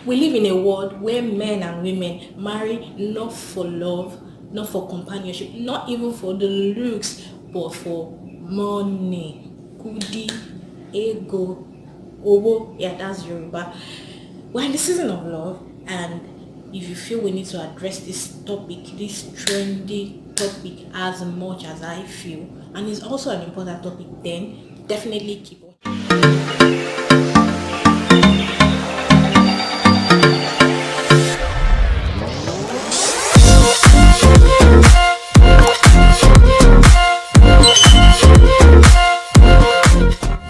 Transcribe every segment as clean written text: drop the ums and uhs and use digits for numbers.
We live in a world where men and women marry not for love, not for companionship, not even for the looks, but for money, kudi, ego, owo. Yeah, that's Yoruba. We're in the season of love, and if you feel we need to address this topic, this trendy topic, as much as I feel, and it's also an important topic, then definitely keep watching.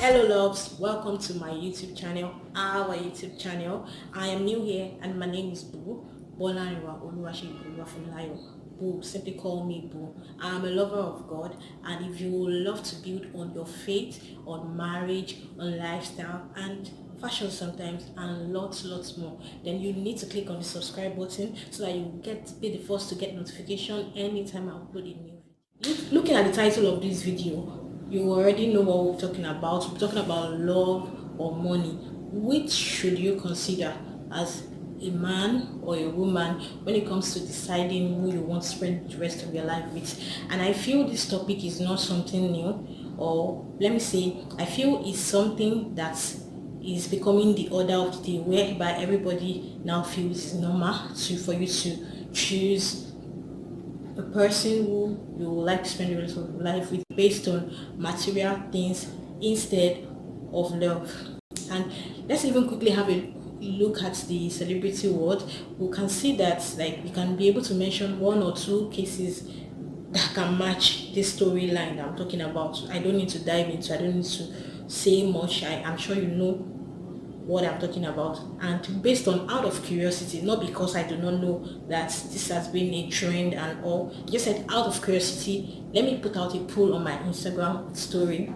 Hello loves, welcome to my YouTube channel, our YouTube channel. I am new here and my name is Boo. Bolaniwa Oluwaseyi Boo, simply call me Boo. I am a lover of God, and if you would love to build on your faith, on marriage, on lifestyle and fashion sometimes, and lots more, then you need to click on the subscribe button so that you be the first to get notification anytime I upload a new video. Looking at the title of this video, you already know what we're talking about. We're talking about love or money. Which should you consider as a man or a woman when it comes to deciding who you want to spend the rest of your life with? And I feel this topic is not something new, or let me say, I feel it's something that is becoming the order of the day, whereby everybody now feels it's normal for you to choose a person who you would like to spend the rest of your life with based on material things instead of love. And let's even quickly have a look at the celebrity world. We can see that, like, we can be able to mention one or two cases that can match this storyline that I'm talking about. I don't need to dive into, I don't need to say much. I'm sure you know what I'm talking about, and based on out of curiosity, not because I do not know that this has been a trend and all, just said out of curiosity, let me put out a poll on my Instagram story.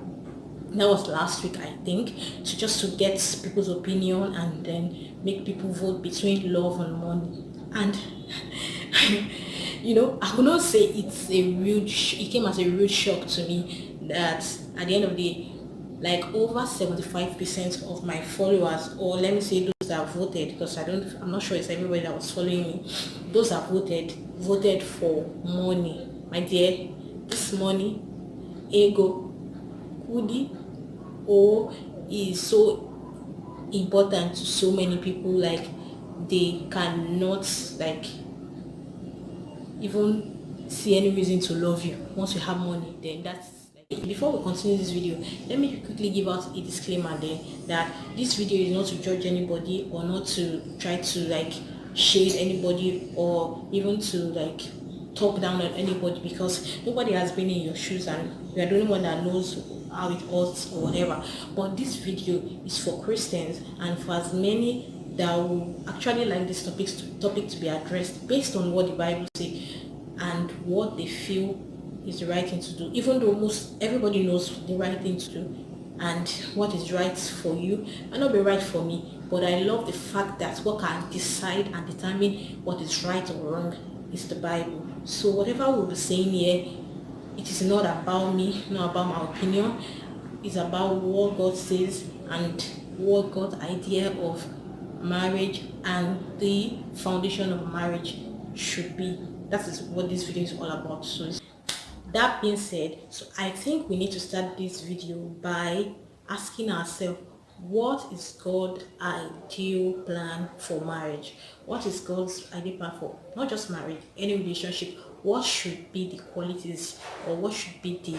That was last week, I think, to just to get people's opinion and then make people vote between love and money. And I would not say it came as a real shock to me that at the end of the day, like over 75% of my followers, or let me say those that voted, because I'm not sure it's everybody that was following me, those that voted for money. My dear, this money, ego, kudi, or is so important to so many people, like they cannot like even see any reason to love you. Once you have money, then that's like, before we continue this video, let me quickly give out a disclaimer there that this video is not to judge anybody, or not to try to like shade anybody, or even to like talk down on anybody, because nobody has been in your shoes and you are the only one that knows how it hurts or whatever. But this video is for Christians and for as many that will actually like this topic to be addressed based on what the Bible says and what they feel is the right thing to do, even though most everybody knows the right thing to do and what is right for you and not be right for me. But I love the fact that what can decide and determine what is right or wrong is the Bible. So whatever we'll be saying here, it is not about me, not about my opinion. It's about what God says and what God's idea of marriage and the foundation of marriage should be. That is what this video is all about. So that being said, so I think we need to start this video by asking ourselves, what is God's ideal plan for marriage? What is God's ideal plan for not just marriage, any relationship? What should be the qualities, or what should be the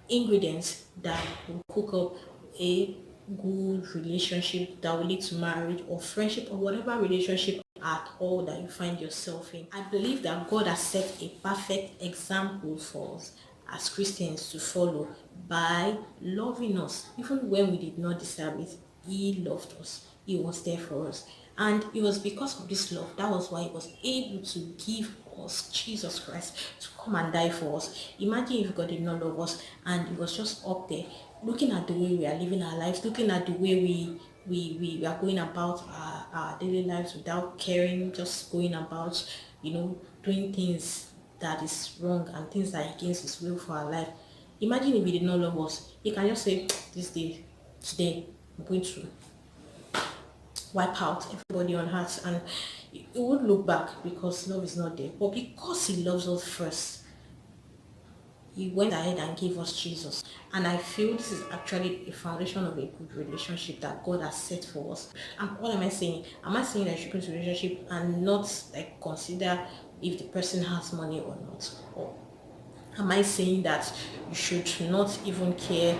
ingredients that will cook up a good relationship that will lead to marriage or friendship or whatever relationship at all that you find yourself in? I believe that God has set a perfect example for us as Christians to follow by loving us even when we did not deserve it. He loved us. He was there for us. And it was because of this love, that was why he was able to give us Jesus Christ to come and die for us. Imagine if God did not love us and he was just up there looking at the way we are living our lives, looking at the way we are going about our daily lives without caring, just going about, doing things that is wrong and things that are against his will for our life. Imagine if he did not love us. He can just say, this day, today, I'm going to wipe out everybody on earth, and he would look back because love is not there. But because he loves us first, he went ahead and gave us Jesus. And I feel this is actually a foundation of a good relationship that God has set for us. And what am I saying? Am I saying that you should go into a relationship and not like consider if the person has money or not? Or am I saying that you should not even care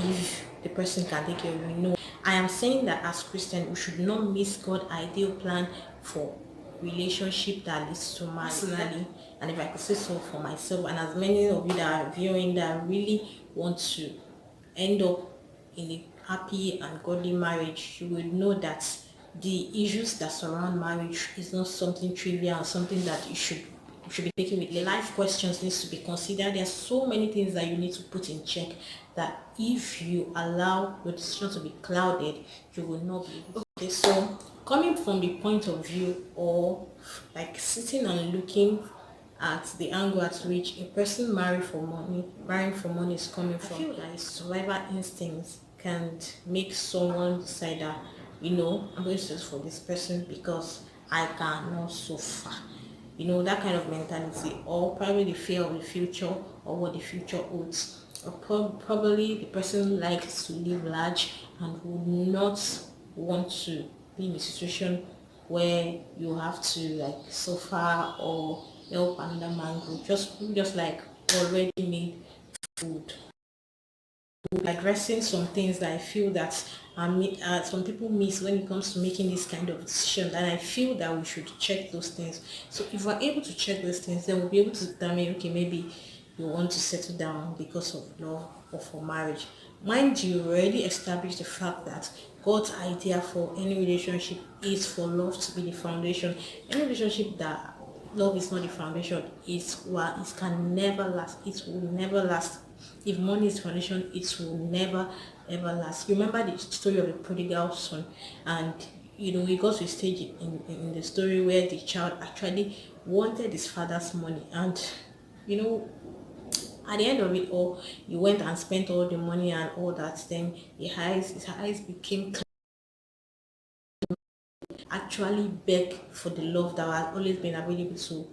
if the person can take care of you? No. I am saying that as Christian, we should not miss God's ideal plan for relationship that leads to marriage. Personally, and if I could say so for myself, and as many of you that are viewing that really want to end up in a happy and godly marriage, you will know that the issues that surround marriage is not something trivial, something that you should be taking with life. Questions needs to be considered. There are so many things that you need to put in check that if you allow your decision to be clouded, you will not be able to. Okay, so coming from the point of view, or like sitting and looking at the angle at which a person marrying for money is coming from, I feel that survival instincts can make someone decide that, I'm going to do this for this person because I cannot suffer. That kind of mentality, or probably the fear of the future or what the future holds. Or probably the person likes to live large and would not want to be in a situation where you have to like suffer or help another man grow. Just like already made food. We'll be addressing some things that I feel that some people miss when it comes to making this kind of decision, and I feel that we should check those things. So if we're able to check those things, then we'll be able to determine, okay, maybe you want to settle down because of love or for marriage. Mind you, already established the fact that God's idea for any relationship is for love to be the foundation. Any relationship that love is not the foundation, it can never last. It will never last. If money is foundation, it will never ever last. You remember the story of the prodigal son, and he got to a stage in the story where the child actually wanted his father's money, and at the end of it all, he went and spent all the money and all that. Then his eyes became actually beg for the love that has always been available to.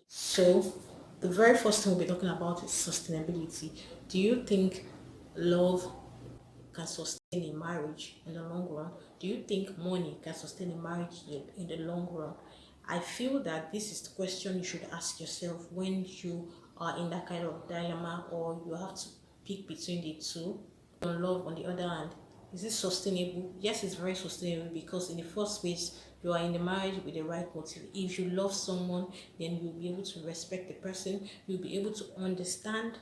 So the very first thing we'll be talking about is sustainability. Do you think love can sustain a marriage in the long run? Do you think money can sustain a marriage in the long run? I feel that this is the question you should ask yourself when you are in that kind of dilemma, or you have to pick between the two. On love, on the other hand, is it sustainable? Yes, it's very sustainable, because in the first place, you are in the marriage with the right motive. If you love someone, then you'll be able to respect the person. You'll be able to understand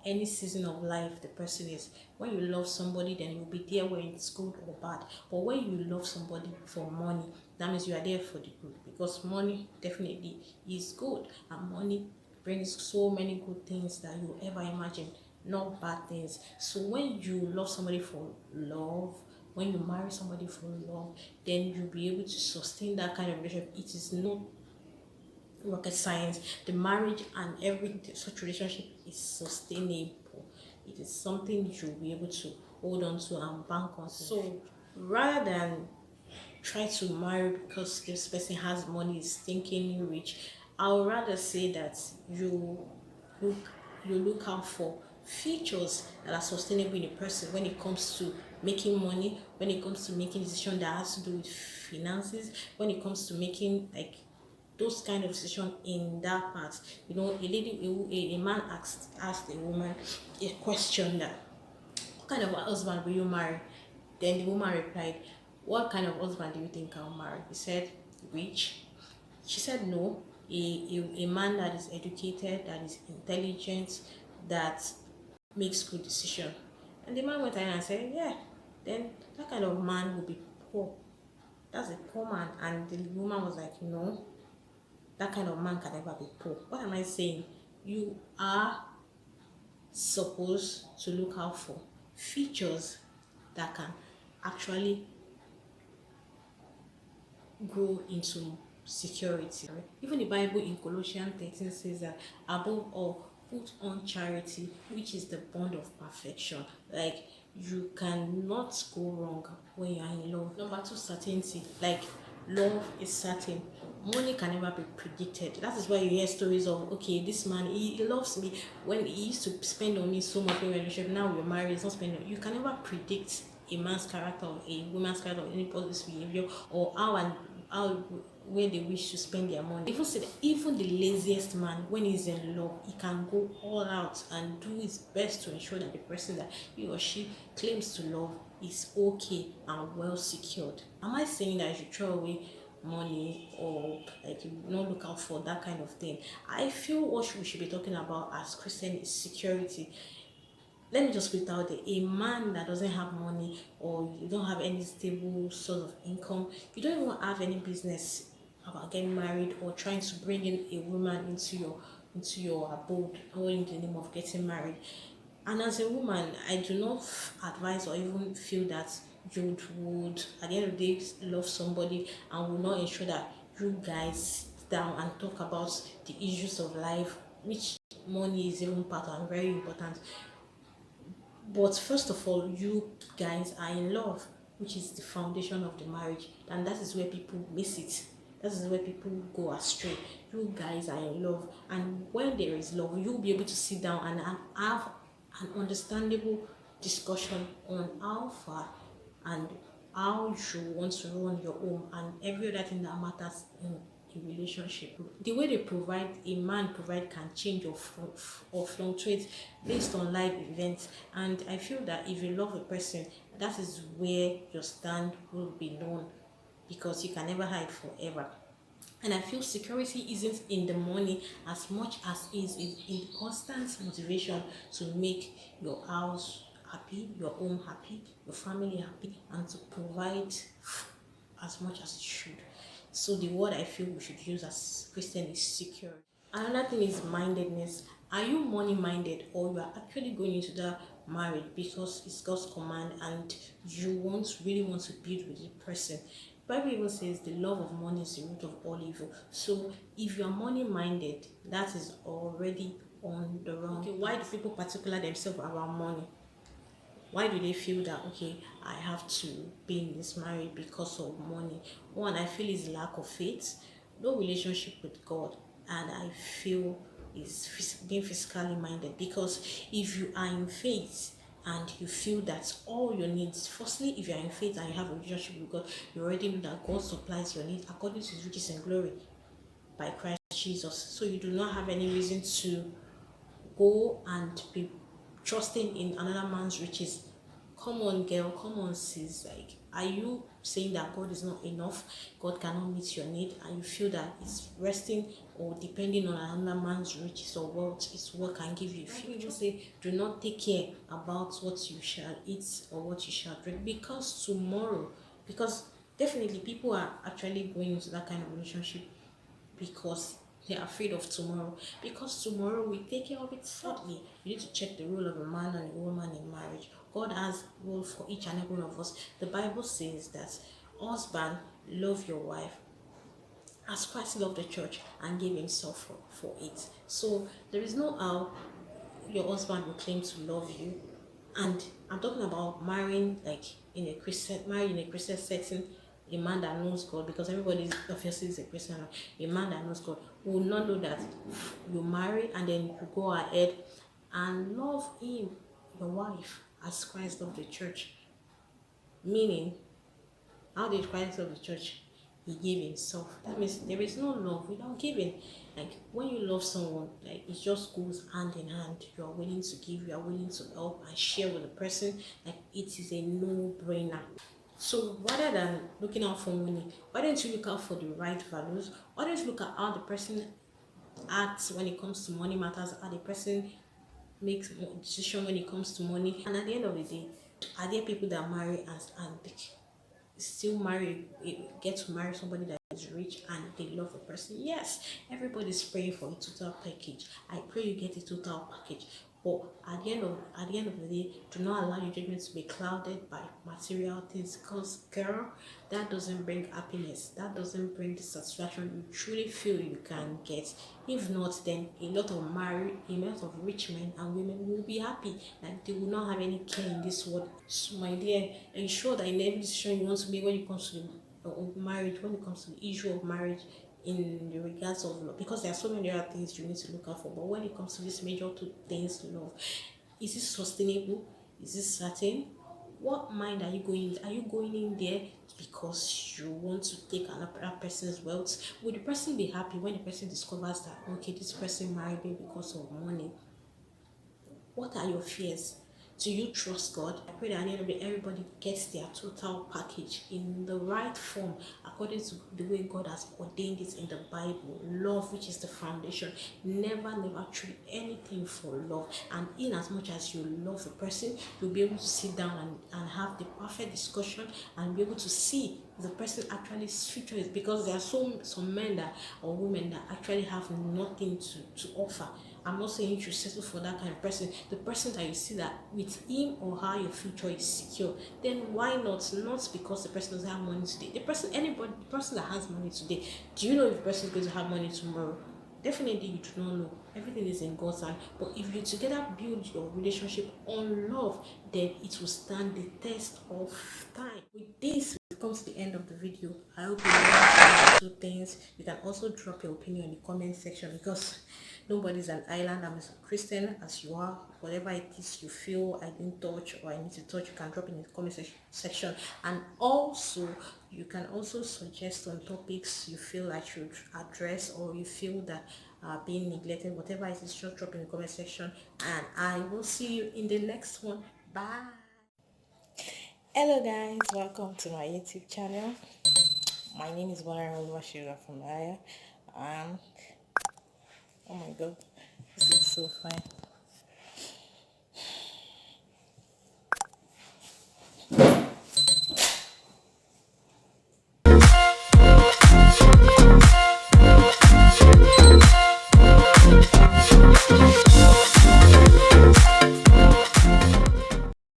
any season of life the person is. When you love somebody, then you'll be there when it's good or bad. But when you love somebody for money, that means you are there for the good, because money definitely is good, and money brings so many good things that you ever imagine, not bad things. So when you love somebody for love, when you marry somebody for love, then you'll be able to sustain that kind of relationship. It is not rocket science. The marriage and every such relationship is sustainable. It is something you'll be able to hold on to and bank on. So rather than try to marry because this person has money, is thinking rich, I would rather say that look you look out for features that are sustainable in a person when it comes to making money, when it comes to making decisions that has to do with finances, when it comes to making like those kind of decision in that part. A man asked a woman a question that, what kind of husband will you marry? Then the woman replied, what kind of husband do you think I'll marry? He said, rich. She said, no, a man that is educated, that is intelligent, that makes good decision. And the man went ahead and said, yeah, then that kind of man will be poor. That's a poor man. And the woman was like, no, that kind of man can never be poor. What am I saying? You are supposed to look out for features that can actually grow into security. Even the Bible in Colossians 13 says that above all, put on charity, which is the bond of perfection. Like, you cannot go wrong when you are in love. Number two, certainty. Like, love is certain. Money can never be predicted. That is why you hear stories of, okay, this man, he loves me. When he used to spend on me so much in relationship, now we're married, he's not spending. You can never predict a man's character or a woman's character or anybody's behavior, or how where they wish to spend their money. Even say that even the laziest man, when he's in love, he can go all out and do his best to ensure that the person that he or she claims to love is okay and well secured. Am I saying that you should throw away money, or like you not look out for that kind of thing? I feel what we should be talking about as Christian is security. Let me just put it out there: a man that doesn't have money, or you don't have any stable source of income, you don't even have any business about getting married or trying to bring in a woman into your abode, all in the name of getting married. And as a woman, I do not advise or even feel that you would at the end of the day love somebody and will not ensure that you guys sit down and talk about the issues of life, which money is even part and very important. But first of all, you guys are in love, which is the foundation of the marriage, and that is where people miss it. That is where people go astray. You guys are in love, and when there is love, you'll be able to sit down and have an understandable discussion on how far and how you want to run your home and every other thing that matters in a relationship. The way they provide, a man provide, can change or fluctuate based on life events. And I feel that if you love a person, that is where your stand will be known, because you can never hide forever. And I feel security isn't in the money as much as is in constant motivation to make your house happy, your home happy, your family happy, and to provide as much as it should. So the word I feel we should use as Christian is secure. Another thing is mindedness. Are you money minded, or you are actually going into that marriage because it's God's command and you really want to build with the person? The Bible even says the love of money is the root of all evil. So if you are money minded, that is already on the wrong. Okay, why do people particular themselves around money? Why do they feel that, okay, I have to be in this marriage because of money? One, I feel is lack of faith, no relationship with God, and I feel is being physically minded. Because if you are in faith and you feel that all your needs, firstly, if you are in faith and you have a relationship with God, you already know that God supplies your needs according to his riches and glory by Christ Jesus. So you do not have any reason to go and be trusting in another man's riches. Come on, girl, come on, sis. Like, are you saying that God is not enough? God cannot meet your need, and you feel that it's resting or depending on another man's riches or wealth is what can give you future? People say, do not take care about what you shall eat or what you shall drink, because tomorrow, because definitely people are actually going into that kind of relationship because they're afraid of tomorrow, because tomorrow we take care of it. Thirdly, you need to check the role of a man and a woman in marriage. God has role for each and every one of us. The Bible says that, husband, love your wife as Christ loved the church and gave himself for it. So there is no how your husband will claim to love you, and I'm talking about marrying like in a Christian setting. A man that knows God, because everybody obviously is a Christian. A man that knows God will not know that you marry and then you go ahead and love him, your wife, as Christ loved the church. Meaning, how did Christ love the church? He gave himself. That means there is no love without giving. Like, when you love someone, like, it just goes hand in hand. You are willing to give, you are willing to help and share with the person. Like, it is a no-brainer. So rather than looking out for money, why don't you look out for the right values? Why don't you look at how the person acts when it comes to money matters, how the person makes decision when it comes to money? And at the end of the day, are there people that marry and still get to marry somebody that is rich and they love the person? Yes, everybody's praying for a total package. I pray you get a total package. But at the end of the day, do not allow your judgment to be clouded by material things, because girl, that doesn't bring happiness, that doesn't bring the satisfaction you truly feel you can get. If not, then a lot of rich men and women will be happy, like they will not have any care in this world. So my dear, ensure that in every decision you want to make when it comes to marriage, when it comes to the issue of marriage, in the regards of love, because there are so many other things you need to look out for, but when it comes to these major two things, love, is it sustainable, is it certain, what mind are you going in? Are you going in there because you want to take another person's wealth? Will the person be happy when the person discovers that, okay, this person married me because of money? What are your fears? Do you trust God? I pray that at the end of the day, everybody gets their total package in the right form, according to the way God has ordained it in the Bible. Love, which is the foundation. Never trade anything for love. And in as much as you love the person, you'll be able to sit down and have the perfect discussion and be able to see the person actually future is, because there are some men that, or women that actually have nothing to offer. I'm not saying you should settle for that kind of person. The person that you see that with him or her your future is secure, then why not? Not because the person doesn't have money today. The person that has money today, do you know if the person is going to have money tomorrow? Definitely you do not know. Everything is in God's hand. But if you together build your relationship on love, then it will stand the test of time. With this, we've come to the end of the video. I hope you learned two things. You can also drop your opinion in the comment section, because nobody's an island. I'm a Christian as you are. Whatever it is you feel I didn't touch or I need to touch, you can drop in the comment section. And also, you can also suggest on topics you feel I should address, or you feel that are being neglected. Whatever it is, just drop in the comment section. And I will see you in the next one. Bye. Hello guys, welcome to my YouTube channel. My name is Valentine'S from Aya. Oh my god, this looks so fine.